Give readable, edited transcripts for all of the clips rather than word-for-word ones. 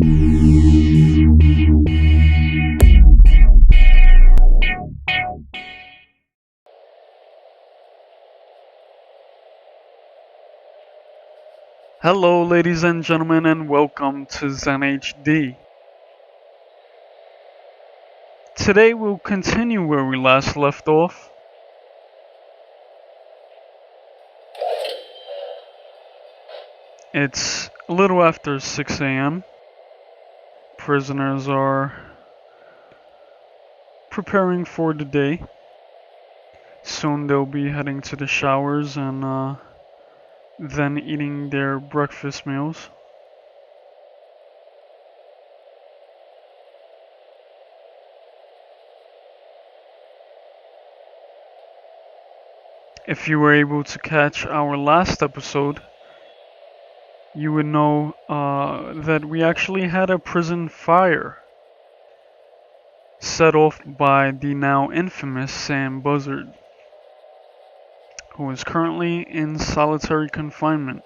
Hello, ladies and gentlemen, and welcome to ZenHD. Today we'll continue where we last left off. It's a little after 6 a.m. Prisoners are preparing for the day. Soon they'll be heading to the showers and then eating their breakfast meals. If you were able to catch our last episode, you would know that we actually had a prison fire set off by the now infamous Sam Buzzard, who is currently in solitary confinement.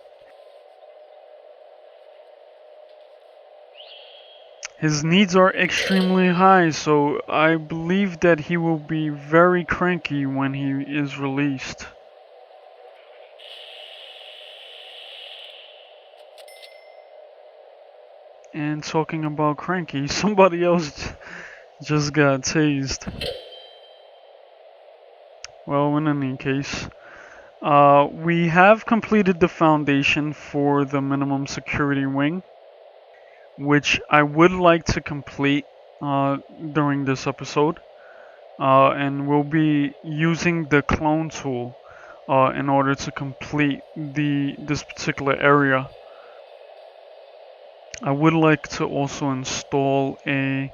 His needs are extremely high, so I believe that he will be very cranky when he is released. And talking about cranky, somebody else just got tased. Well, in any case, we have completed the foundation for the minimum security wing, which I would like to complete during this episode. And we'll be using the clone tool in order to complete this particular area. I would like to also install a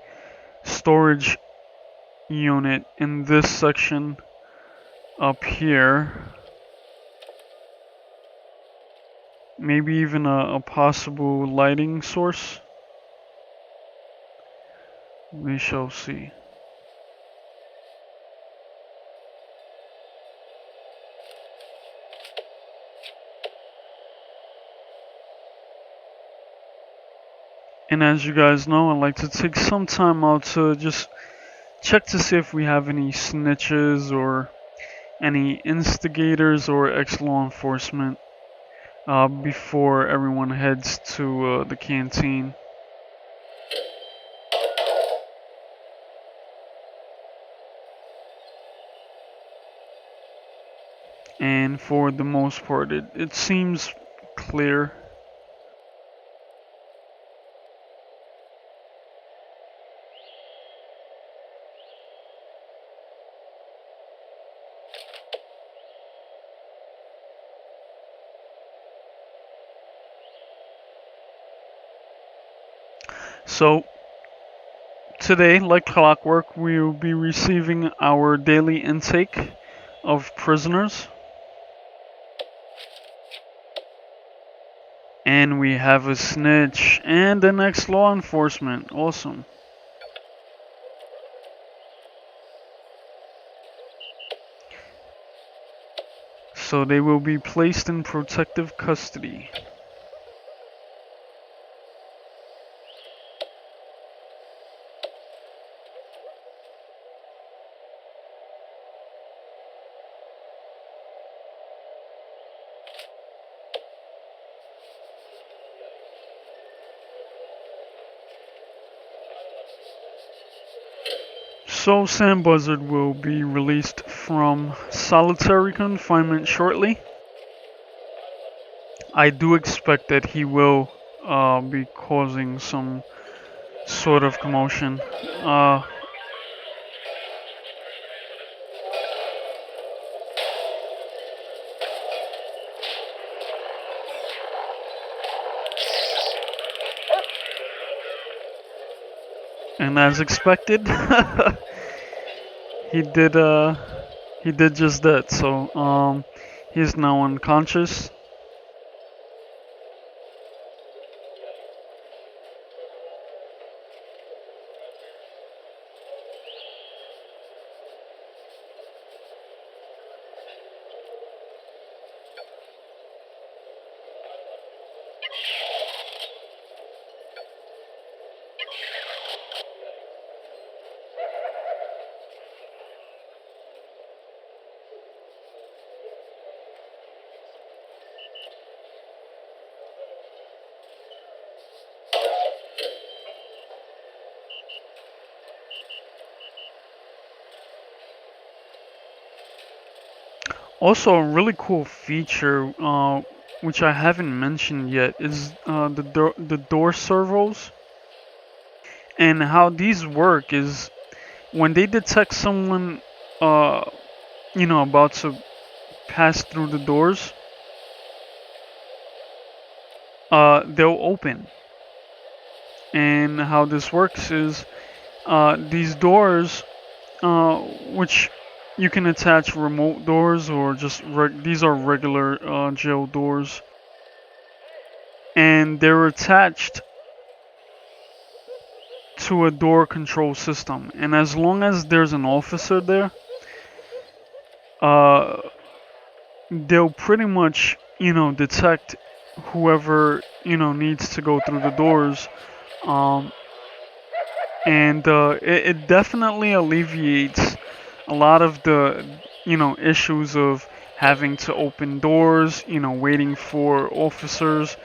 storage unit in this section up here. Maybe even a possible lighting source. We shall see. And as you guys know, I like to take some time out to just check to see if we have any snitches or any instigators or ex-law enforcement before everyone heads to the canteen. And for the most part, it seems clear. So, today, like clockwork, we will be receiving our daily intake of prisoners. And we have a snitch and an ex-law enforcement. Awesome. So they will be placed in protective custody. So Sam Buzzard will be released from solitary confinement shortly. I do expect that he will be causing some sort of commotion. And as expected, he did just that. So he's now unconscious. Also, a really cool feature, which I haven't mentioned yet, is the door servos. And how these work is when they detect someone, uh, about to pass through the doors, they'll open. And how this works is these doors, which you can attach remote doors or just these are regular jail doors, and they're attached to a door control system. And as long as there's an officer there, uh, they'll pretty much, detect whoever, needs to go through the doors. Um, and it definitely alleviates a lot of the, issues of having to open doors, waiting for officers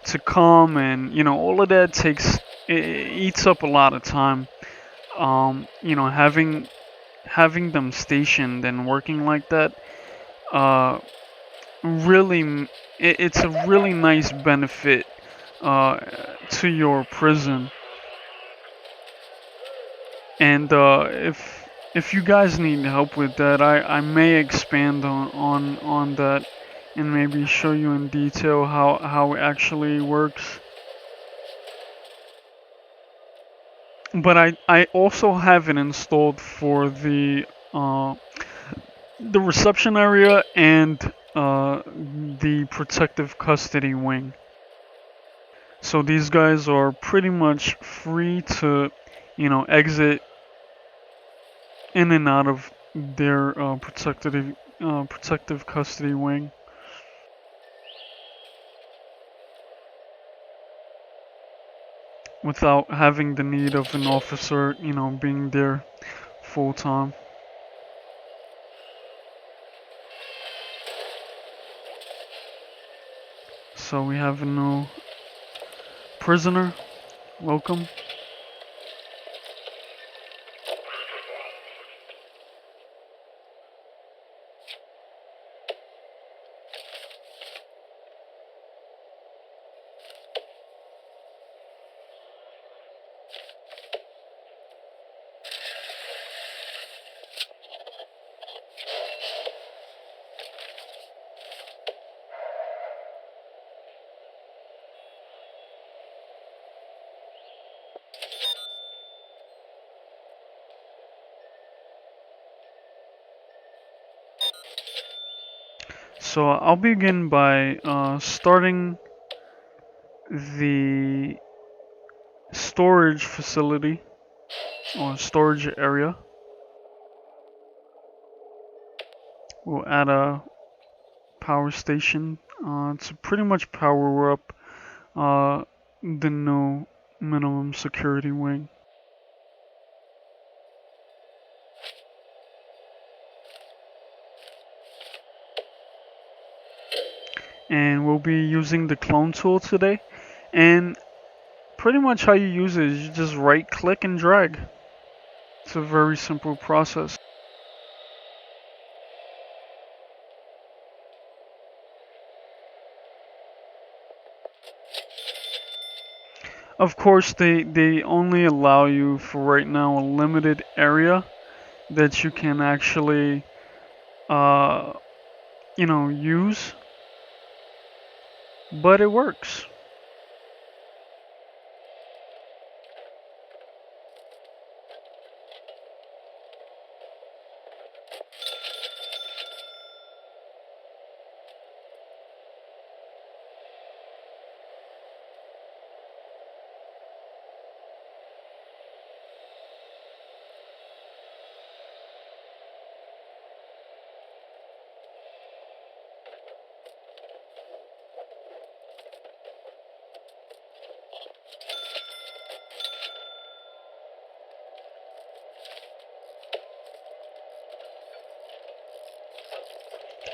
to come, and all of that it eats up a lot of time. Having them stationed and working like that, uh, really, it's a really nice benefit uh, to your prison. And if you guys need help with that, I may expand on that and maybe show you in detail how it actually works. But I also have it installed for the reception area and the protective custody wing. So these guys are pretty much free to, exit in and out of their protective custody wing without having the need of an officer, being there full time. So we have a new prisoner. Welcome. So I'll begin by starting the storage facility or storage area. We'll add a power station to pretty much power up the new minimum security wing. And we'll be using the clone tool today. And pretty much how you use it is you just right click and drag. It's a very simple process. Of course, they only allow you for right now a limited area that you can actually, uh, use, but it works.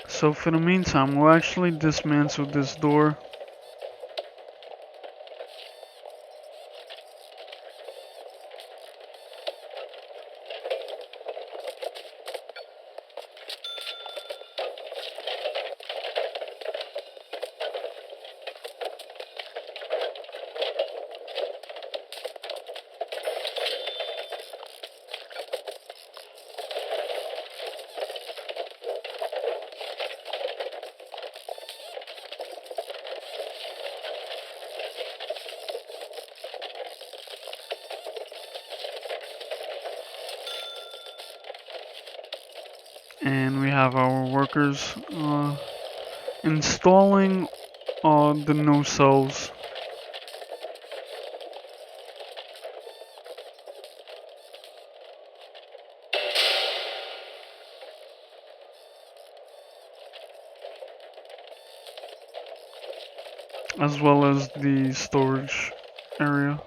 So for the meantime, we'll actually dismantle this door. And we have our workers installing the new cells. As well as the storage area.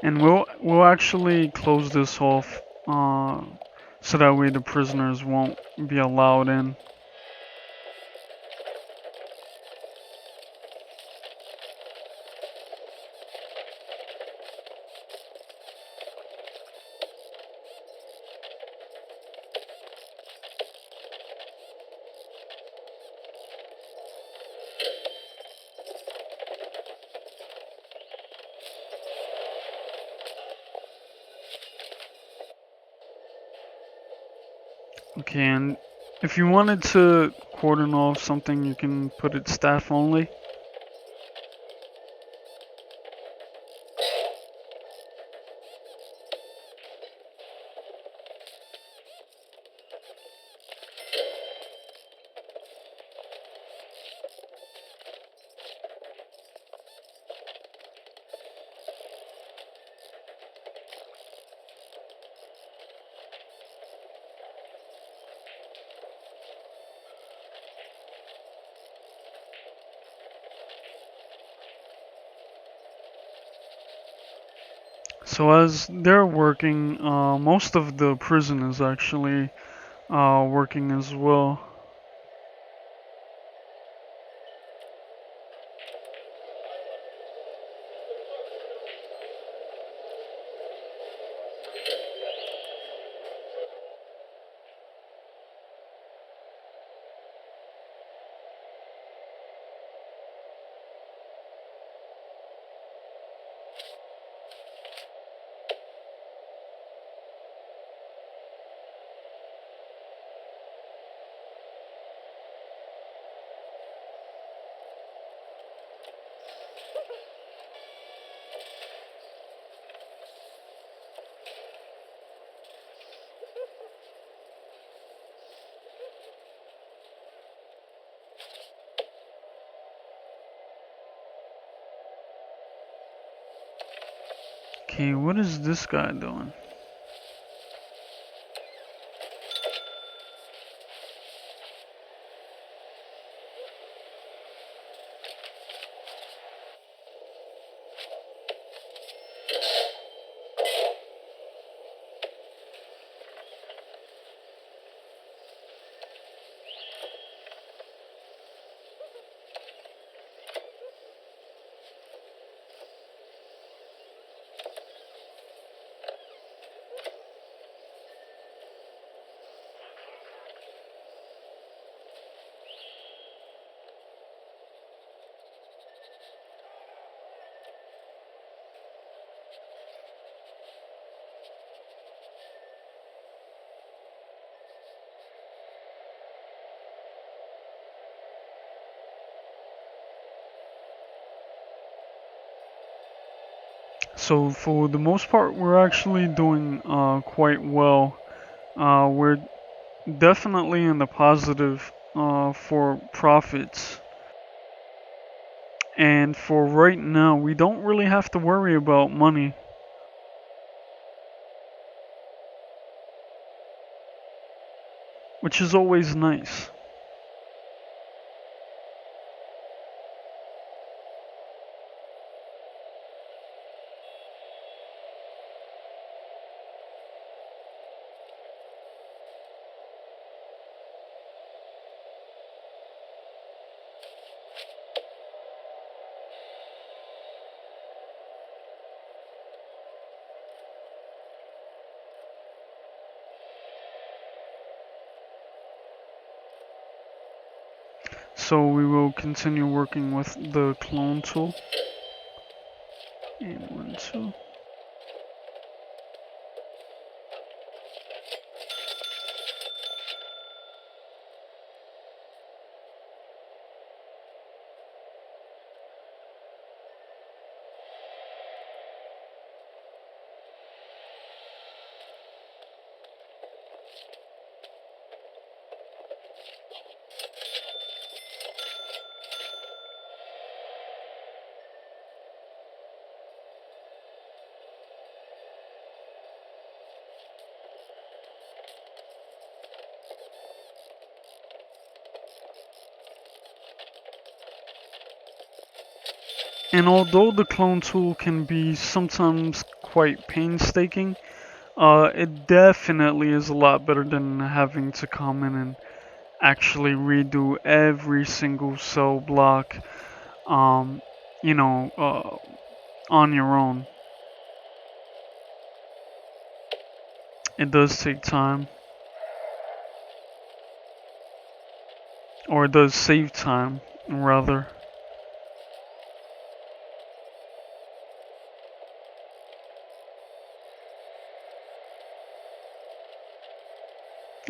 And we'll actually close this off so that way the prisoners won't be allowed in. Okay, and if you wanted to cordon off something, you can put it staff only. So as they're working, most of the prison is actually working as well. Okay, what is this guy doing? So for the most part, we're actually doing quite well. We're definitely in the positive for profits. And for right now, we don't really have to worry about money. Which is always nice. So we will continue working with the clone tool. And 1, 2. And although the clone tool can be sometimes quite painstaking, it definitely is a lot better than having to come in and actually redo every single cell block, um, you know, on your own. It does take time, or it does save time, rather.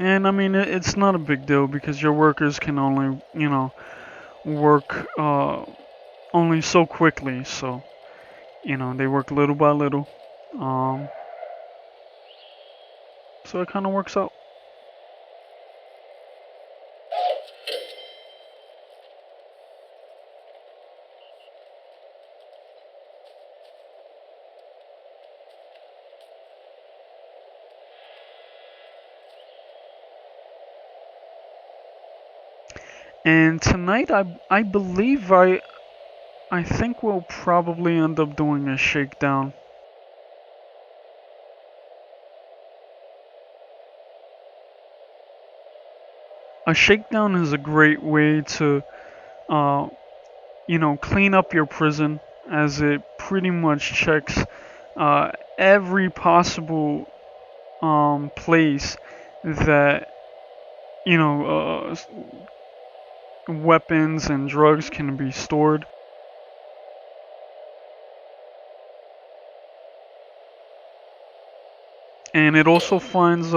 And I mean, it's not a big deal because your workers can only, work only so quickly. So, they work little by little. Um, so it kind of works out. And tonight, I believe I think we'll probably end up doing a shakedown. A shakedown is a great way to, uh, clean up your prison, as it pretty much checks every possible place that you know weapons and drugs can be stored. And it also finds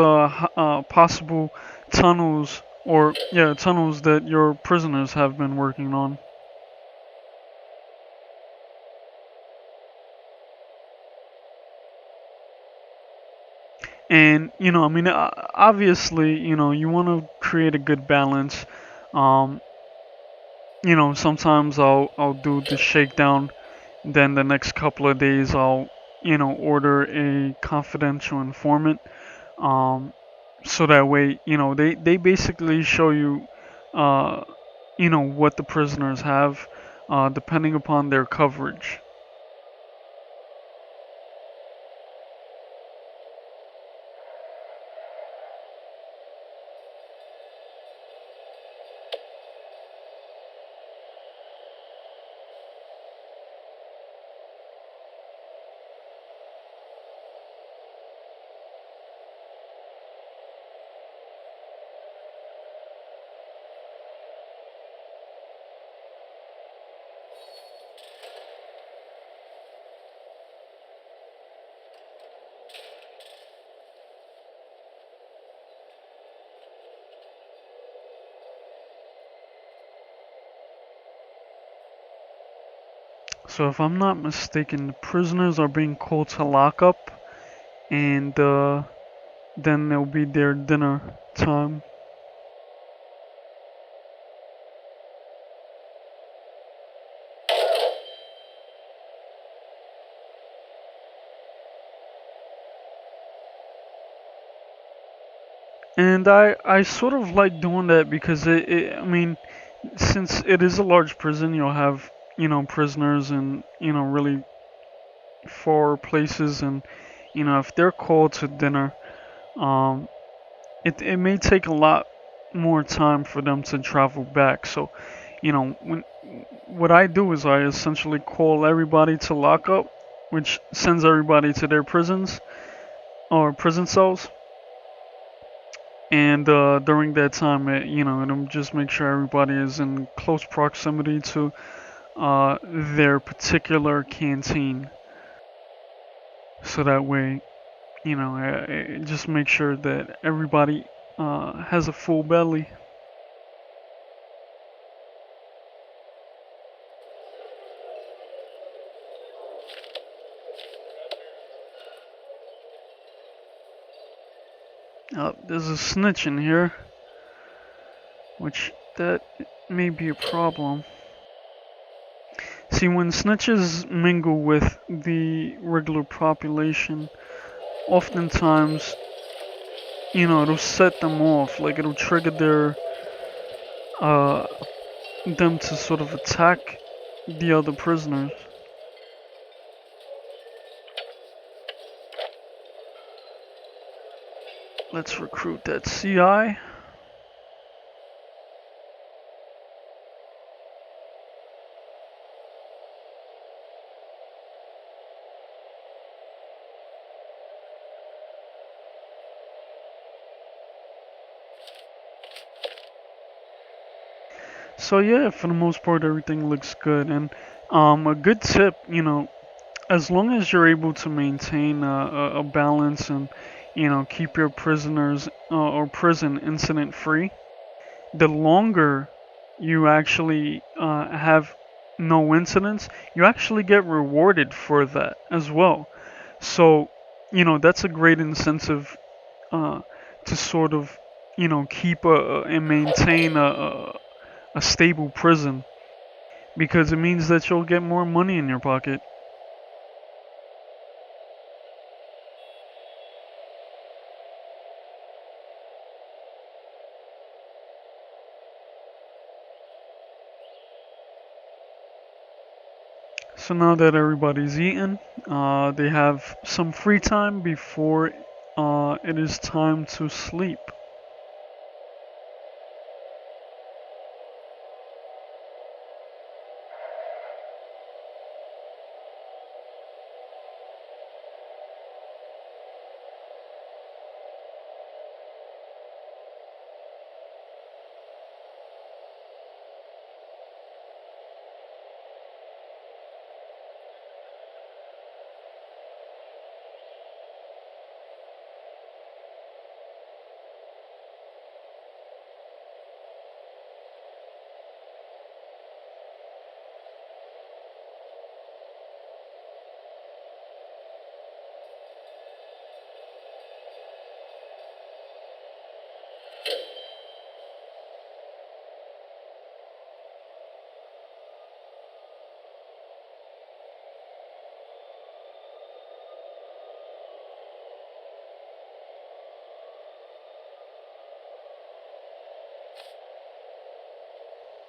possible tunnels, or yeah, tunnels that your prisoners have been working on. And I mean, obviously, you want to create a good balance. Um, Sometimes I'll do the shakedown, then the next couple of days I'll order a confidential informant. Um, so that way, they basically show you, uh, what the prisoners have, depending upon their coverage. So if I'm not mistaken, the prisoners are being called to lockup, and then it'll be their dinner time. And I sort of like doing that because I mean, since it is a large prison, you'll have, prisoners in, really far places, and, if they're called to dinner, um, it may take a lot more time for them to travel back. So, when what I do is I essentially call everybody to lockup, which sends everybody to their prisons or prison cells. And during that time, it'll just make sure everybody is in close proximity to their particular canteen. So that way, just make sure that everybody has a full belly. There's a snitch in here, which that may be a problem. See, when snitches mingle with the regular population, oftentimes, it'll set them off. Like it'll trigger uh, them to sort of attack the other prisoners. Let's recruit that CI. So yeah, for the most part, everything looks good. And a good tip, as long as you're able to maintain a balance and keep your prisoners or prison incident free, the longer you actually have no incidents, you actually get rewarded for that as well. So that's a great incentive uh, to sort of keep and maintain a stable prison, because it means that you'll get more money in your pocket. So now that everybody's eaten, they have some free time before it is time to sleep.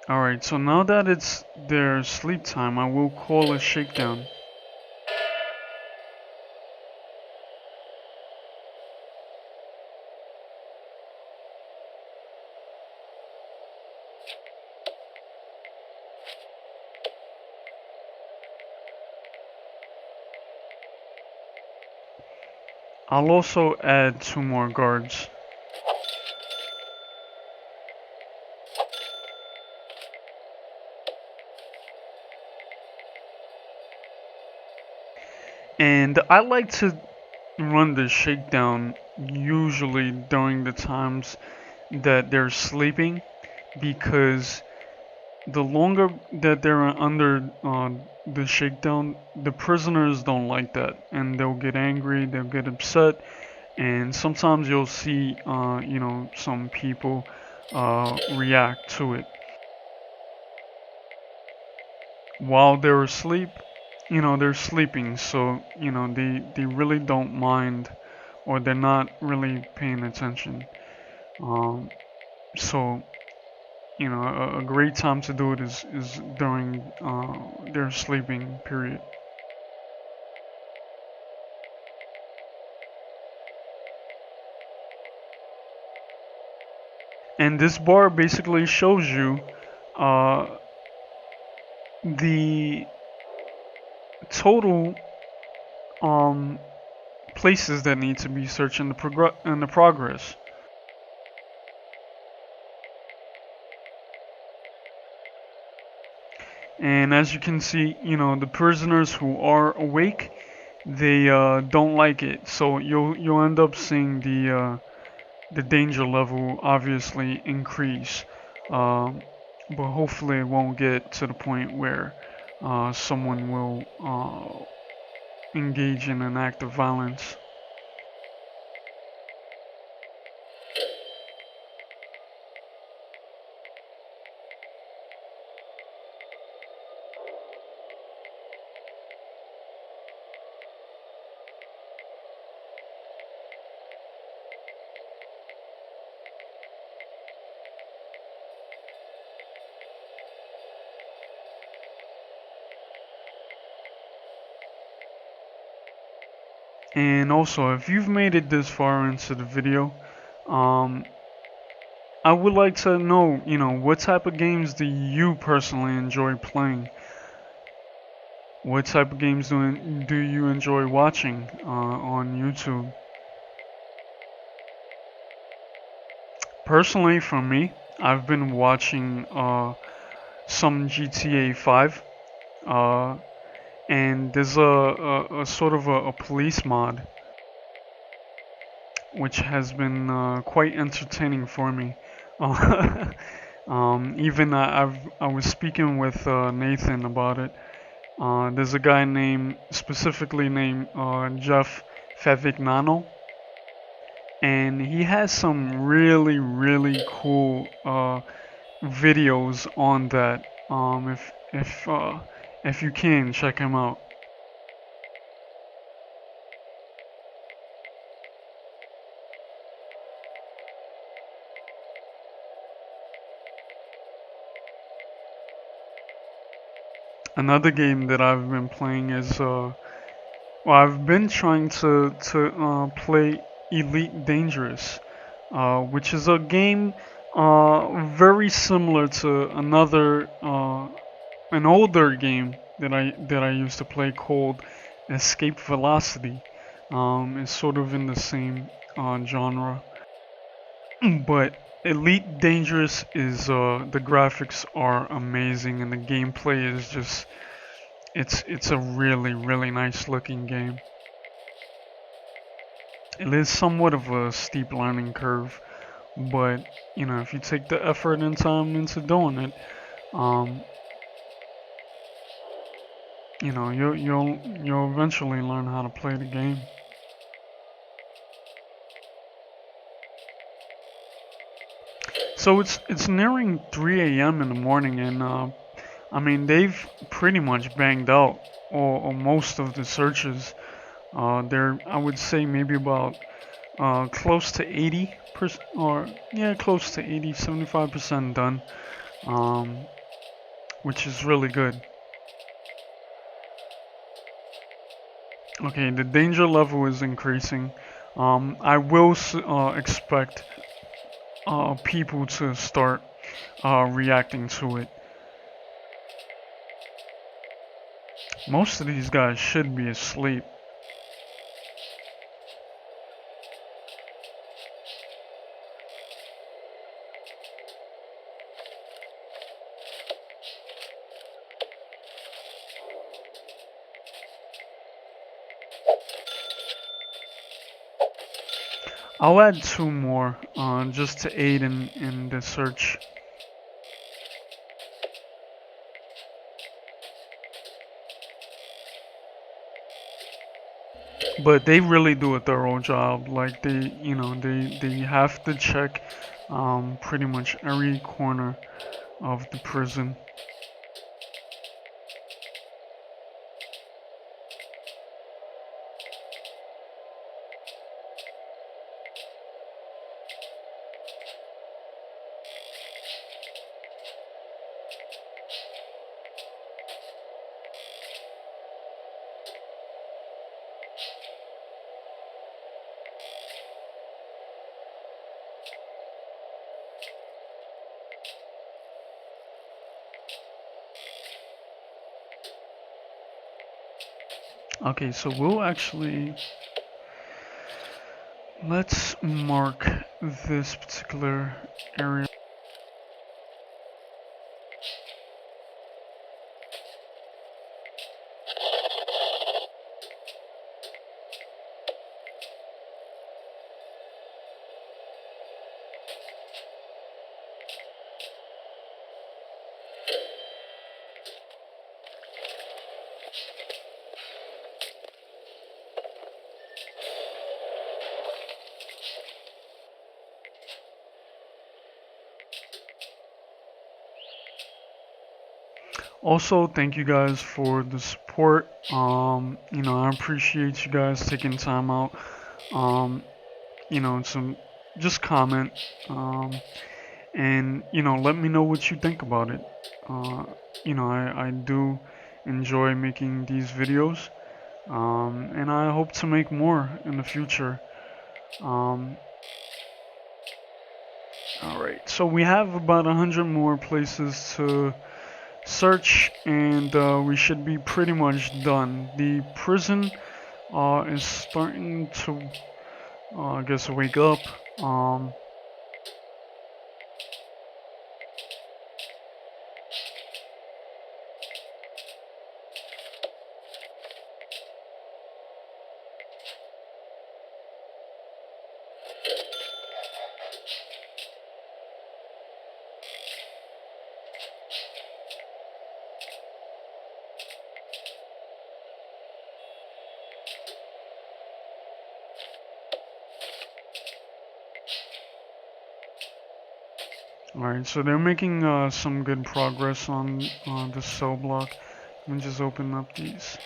Alright, so now that it's their sleep time, I will call a shakedown. I'll also add 2 more guards. And I like to run the shakedown usually during the times that they're sleeping, because the longer that they're under the shakedown, the prisoners don't like that, and they'll get angry, they'll get upset, and sometimes you'll see, some people react to it while they're asleep. They're sleeping, so they really don't mind, or they're not really paying attention. Um, so a great time to do it is during their sleeping period. And this bar basically shows you uh, the total um, places that need to be searched in the progress. And as you can see, the prisoners who are awake, they don't like it. So you'll end up seeing the danger level obviously increase. Um, but hopefully it won't get to the point where someone will engage in an act of violence. And also, if you've made it this far into the video, Um, I would like to know, what type of games do you personally enjoy playing? What type of games do you enjoy watching on YouTube? Personally, for me, I've been watching some GTA 5, uh, and there's a sort of a police mod, which has been quite entertaining for me. Uh, even I was speaking with Nathan about it. There's a guy specifically named Jeff Favignano, and he has some really, really cool videos on that. If you can check him out. Another game that I've been playing is well, I've been trying to play Elite Dangerous, which is a game very similar to an older game that I used to play called Escape Velocity. It's sort of in the same genre, but Elite Dangerous is the graphics are amazing and the gameplay is just it's a really really nice looking game. It is somewhat of a steep learning curve, but if you take the effort and time into doing it, um, you'll eventually learn how to play the game. So it's nearing 3 a.m. in the morning, and I mean they've pretty much banged out or most of the searches. They're I would say maybe about close to 80% or yeah, close to 75% done, um, which is really good. Okay, the danger level is increasing. I will expect people to start reacting to it. Most of these guys should be asleep. I'll add two more just to aid in the search. But they really do a thorough job. Like they have to check pretty much every corner of the prison. Okay, so let's mark this particular area. Also, thank you guys for the support. I appreciate you guys taking time out, um, to just comment, and let me know what you think about it. I do enjoy making these videos, and I hope to make more in the future. Um, Alright, so we have about 100 more places to search, and we should be pretty much done. The prison is starting to, I guess, wake up. Um, Alright, so they're making some good progress on the cell block. Let me just open up these.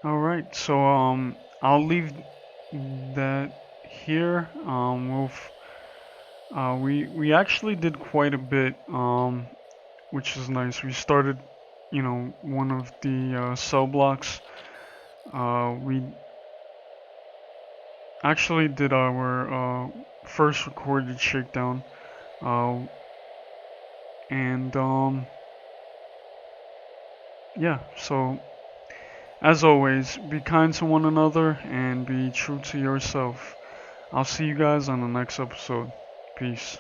Alright, so I'll leave that here. We actually did quite a bit, which is nice. We started, one of the cell blocks. We actually did our first recorded shakedown, uh, and yeah. So as always, be kind to one another and be true to yourself. I'll see you guys on the next episode. Peace.